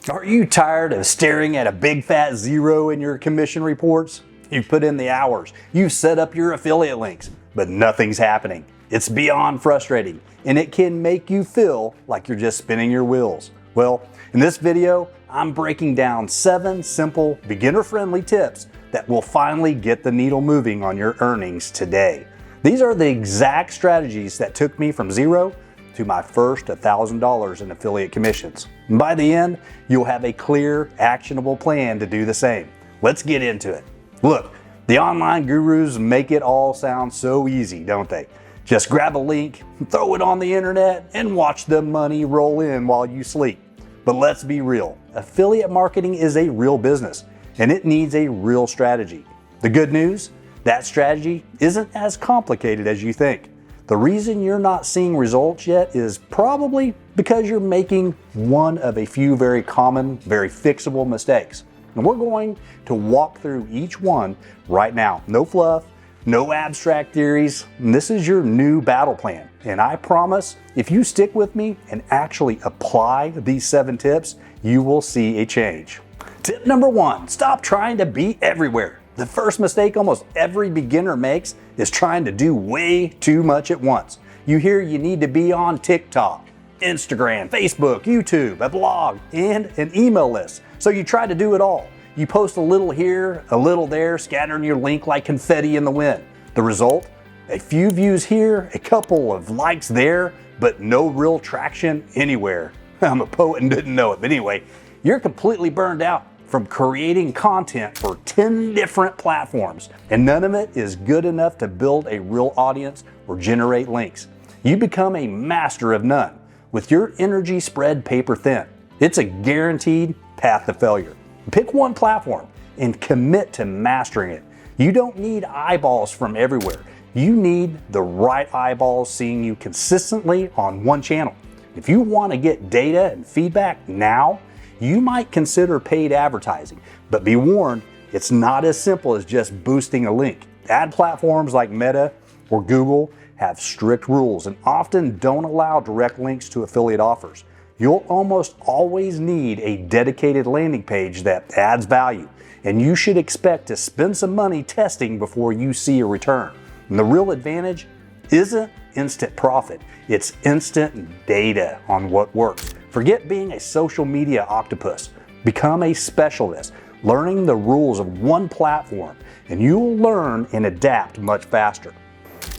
Are you tired of staring at a big fat zero in your commission reports? You've put in the hours, you've set up your affiliate links, but nothing's happening. It's beyond frustrating, and it can make you feel like you're just spinning your wheels. Well, in this video, I'm breaking down 7 simple, beginner-friendly tips that will finally get the needle moving on your earnings today. These are the exact strategies that took me from zero to my first $1,000 in affiliate commissions. And by the end, you'll have a clear, actionable plan to do the same. Let's get into it. Look, the online gurus make it all sound so easy, don't they? Just grab a link, throw it on the internet, and watch the money roll in while you sleep. But let's be real, affiliate marketing is a real business, and it needs a real strategy. The good news, that strategy isn't as complicated as you think. The reason you're not seeing results yet is probably because you're making one of a few very common, very fixable mistakes. And we're going to walk through each one right now. No fluff, no abstract theories. And this is your new battle plan. And I promise, if you stick with me and actually apply these 7 tips, you will see a change. Tip number 1, stop trying to be everywhere. The first mistake almost every beginner makes is trying to do way too much at once. You hear you need to be on TikTok, Instagram, Facebook, YouTube, a blog, and an email list. So you try to do it all. You post a little here, a little there, scattering your link like confetti in the wind. The result? A few views here, a couple of likes there, but no real traction anywhere. I'm a poet and didn't know it, but anyway, you're completely burned out from creating content for 10 different platforms, and none of it is good enough to build a real audience or generate links. You become a master of none, with your energy spread paper thin. It's a guaranteed path to failure. Pick one platform and commit to mastering it. You don't need eyeballs from everywhere. You need the right eyeballs seeing you consistently on one channel. If you want to get data and feedback now, you might consider paid advertising, but be warned, it's not as simple as just boosting a link. Ad platforms like Meta or Google have strict rules and often don't allow direct links to affiliate offers. You'll almost always need a dedicated landing page that adds value, and you should expect to spend some money testing before you see a return. And the real advantage isn't instant profit, it's instant data on what works. Forget being a social media octopus. Become a specialist, learning the rules of one platform, and you will learn and adapt much faster.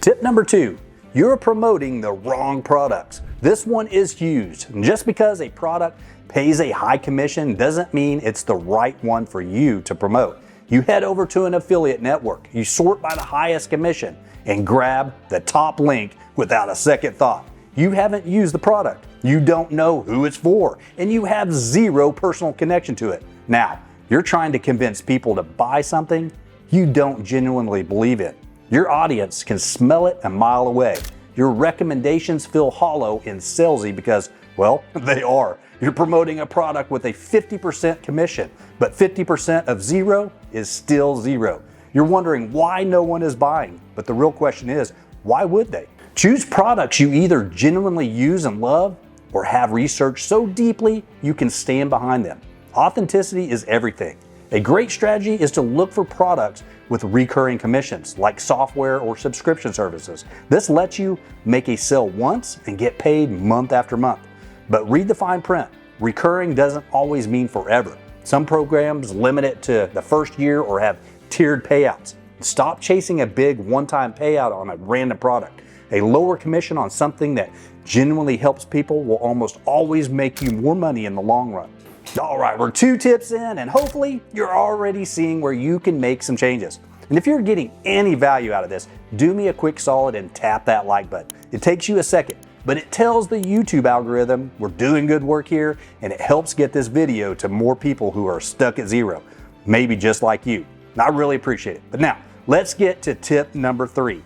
Tip number 2, you're promoting the wrong products. This one is huge. And just because a product pays a high commission doesn't mean it's the right one for you to promote. You head over to an affiliate network, you sort by the highest commission, and grab the top link without a second thought. You haven't used the product, you don't know who it's for, and you have zero personal connection to it. Now, you're trying to convince people to buy something you don't genuinely believe in. Your audience can smell it a mile away. Your recommendations feel hollow and salesy because, well, they are. You're promoting a product with a 50% commission, but 50% of zero is still zero. You're wondering why no one is buying, but the real question is, why would they? Choose products you either genuinely use and love or have researched so deeply you can stand behind them. Authenticity is everything. A great strategy is to look for products with recurring commissions like software or subscription services. This lets you make a sale once and get paid month after month. But read the fine print. Recurring doesn't always mean forever. Some programs limit it to the first year or have tiered payouts. Stop chasing a big one-time payout on a random product. A lower commission on something that genuinely helps people will almost always make you more money in the long run. All right, we're 2 tips in, and hopefully you're already seeing where you can make some changes. And if you're getting any value out of this, do me a quick solid and tap that like button. It takes you a second, but it tells the YouTube algorithm we're doing good work here, and it helps get this video to more people who are stuck at zero, maybe just like you. And I really appreciate it. But now, let's get to tip number 3.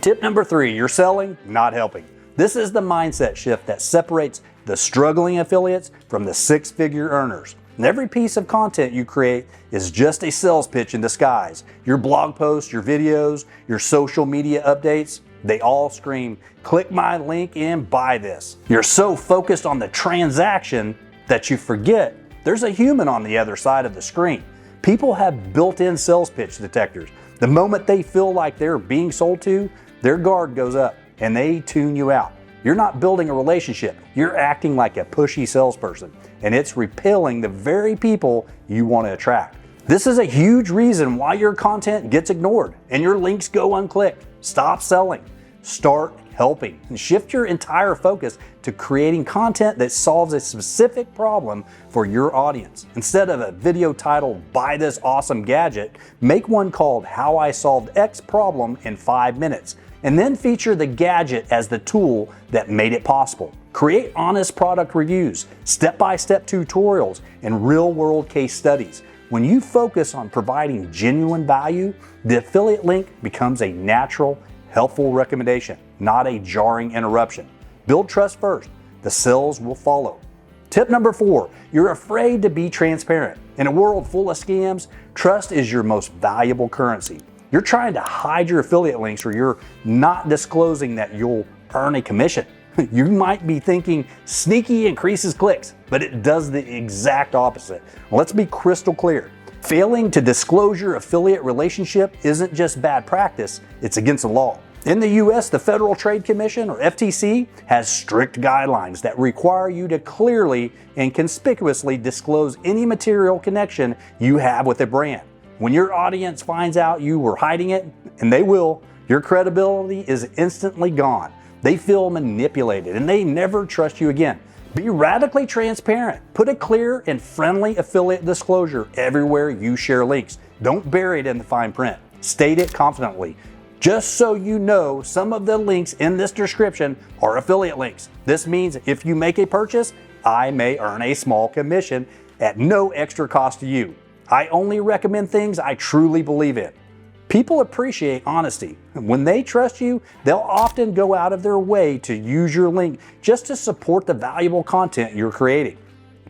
Tip number 3, you're selling, not helping. This is the mindset shift that separates the struggling affiliates from the 6-figure earners. And every piece of content you create is just a sales pitch in disguise. Your blog posts, your videos, your social media updates, they all scream, click my link and buy this. You're so focused on the transaction that you forget there's a human on the other side of the screen. People have built-in sales pitch detectors. The moment they feel like they're being sold to, their guard goes up and they tune you out. You're not building a relationship. You're acting like a pushy salesperson, and it's repelling the very people you want to attract. This is a huge reason why your content gets ignored and your links go unclicked. Stop selling. Start helping, and shift your entire focus to creating content that solves a specific problem for your audience. Instead of a video titled "Buy this awesome gadget," make one called "How I Solved X Problem in 5 Minutes," and then feature the gadget as the tool that made it possible. Create honest product reviews, step-by-step tutorials, and real-world case studies. When you focus on providing genuine value, the affiliate link becomes a natural, helpful recommendation, not a jarring interruption. Build trust first. The sales will follow. Tip number 4, you're afraid to be transparent. In a world full of scams, trust is your most valuable currency. You're trying to hide your affiliate links, or you're not disclosing that you'll earn a commission. You might be thinking sneaky increases clicks, but it does the exact opposite. Let's be crystal clear. Failing to disclose your affiliate relationship isn't just bad practice, it's against the law. In the US, the Federal Trade Commission, or FTC, has strict guidelines that require you to clearly and conspicuously disclose any material connection you have with a brand. When your audience finds out you were hiding it, and they will, your credibility is instantly gone. They feel manipulated and they never trust you again. Be radically transparent. Put a clear and friendly affiliate disclosure everywhere you share links. Don't bury it in the fine print. State it confidently. Just so you know, some of the links in this description are affiliate links. This means if you make a purchase, I may earn a small commission at no extra cost to you. I only recommend things I truly believe in. People appreciate honesty. When they trust you, they'll often go out of their way to use your link just to support the valuable content you're creating.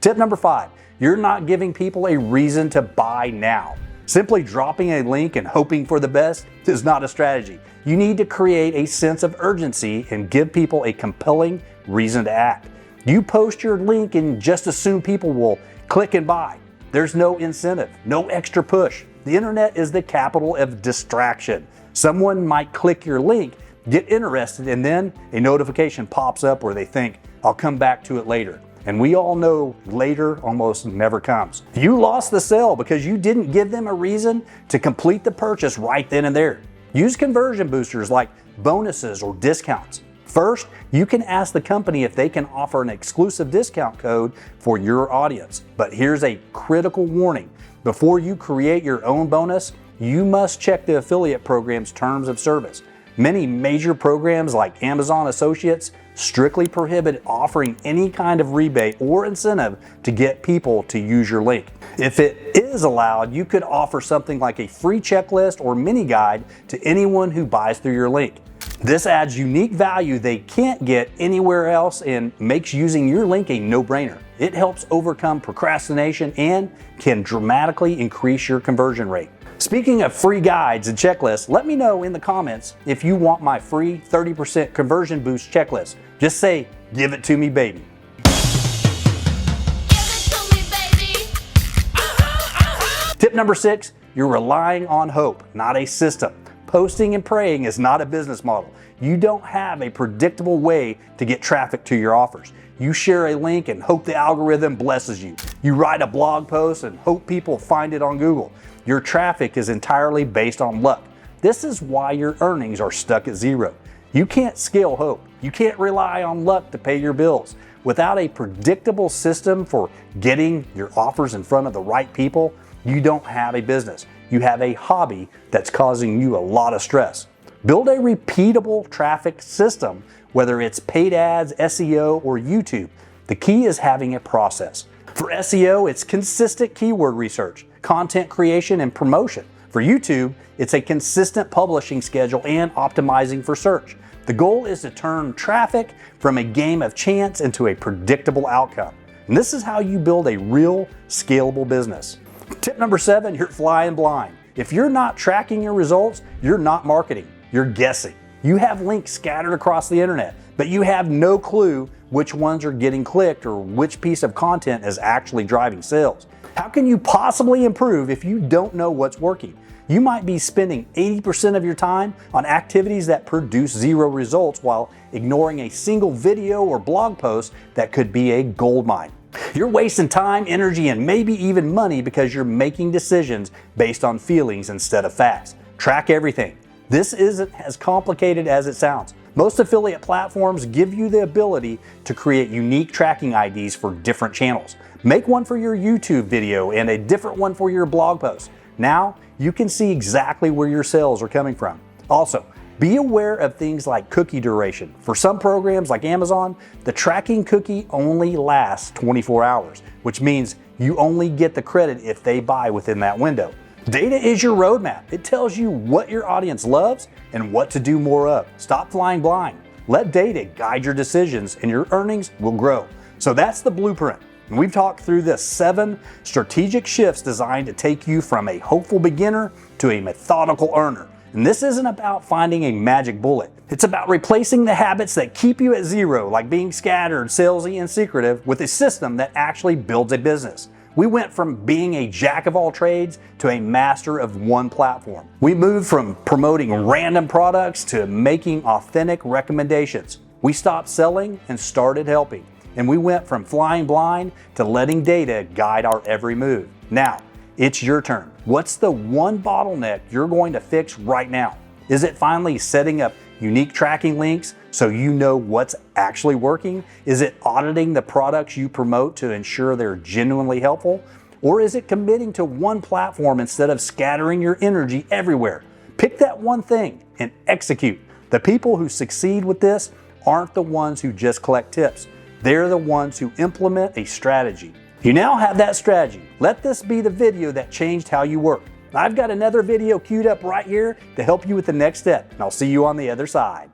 Tip number 5, you're not giving people a reason to buy now. Simply dropping a link and hoping for the best is not a strategy. You need to create a sense of urgency and give people a compelling reason to act. You post your link and just assume people will click and buy. There's no incentive, no extra push. The internet is the capital of distraction. Someone might click your link, get interested, and then a notification pops up where they think, I'll come back to it later. And we all know later almost never comes. You lost the sale because you didn't give them a reason to complete the purchase right then and there. Use conversion boosters like bonuses or discounts. First, you can ask the company if they can offer an exclusive discount code for your audience. But here's a critical warning. Before you create your own bonus, you must check the affiliate program's terms of service. Many major programs like Amazon Associates strictly prohibit offering any kind of rebate or incentive to get people to use your link. If it is allowed, you could offer something like a free checklist or mini guide to anyone who buys through your link. This adds unique value they can't get anywhere else and makes using your link a no-brainer. It helps overcome procrastination and can dramatically increase your conversion rate. Speaking of free guides and checklists, let me know in the comments if you want my free 30% conversion boost checklist. Just say, give it to me, baby. Tip number 6, you're relying on hope, not a system. Posting and praying is not a business model. You don't have a predictable way to get traffic to your offers. You share a link and hope the algorithm blesses you. You write a blog post and hope people find it on Google. Your traffic is entirely based on luck. This is why your earnings are stuck at zero. You can't scale hope. You can't rely on luck to pay your bills. Without a predictable system for getting your offers in front of the right people, you don't have a business. You have a hobby that's causing you a lot of stress. Build a repeatable traffic system, whether it's paid ads, SEO, or YouTube. The key is having a process. For SEO, it's consistent keyword research, content creation, and promotion. For YouTube, it's a consistent publishing schedule and optimizing for search. The goal is to turn traffic from a game of chance into a predictable outcome. And this is how you build a real scalable business. Tip number 7, you're flying blind. If you're not tracking your results, you're not marketing, you're guessing. You have links scattered across the internet, but you have no clue which ones are getting clicked or which piece of content is actually driving sales. How can you possibly improve if you don't know what's working? You might be spending 80% of your time on activities that produce zero results while ignoring a single video or blog post that could be a goldmine. You're wasting time, energy, and maybe even money because you're making decisions based on feelings instead of facts. Track everything. This isn't as complicated as it sounds. Most affiliate platforms give you the ability to create unique tracking IDs for different channels. Make one for your YouTube video and a different one for your blog post. Now, you can see exactly where your sales are coming from. Also, be aware of things like cookie duration. For some programs like Amazon, the tracking cookie only lasts 24 hours, which means you only get the credit if they buy within that window. Data is your roadmap. It tells you what your audience loves and what to do more of. Stop flying blind. Let data guide your decisions and your earnings will grow. So that's the blueprint. And we've talked through the 7 strategic shifts designed to take you from a hopeful beginner to a methodical earner. And this isn't about finding a magic bullet. It's about replacing the habits that keep you at zero, like being scattered, salesy, and secretive, with a system that actually builds a business. We went from being a jack of all trades to a master of one platform. We moved from promoting random products to making authentic recommendations. We stopped selling and started helping. And we went from flying blind to letting data guide our every move. Now, it's your turn. What's the one bottleneck you're going to fix right now? Is it finally setting up unique tracking links so you know what's actually working? Is it auditing the products you promote to ensure they're genuinely helpful? Or is it committing to one platform instead of scattering your energy everywhere? Pick that one thing and execute. The people who succeed with this aren't the ones who just collect tips. They're the ones who implement a strategy. You now have that strategy. Let this be the video that changed how you work. I've got another video queued up right here to help you with the next step, and I'll see you on the other side.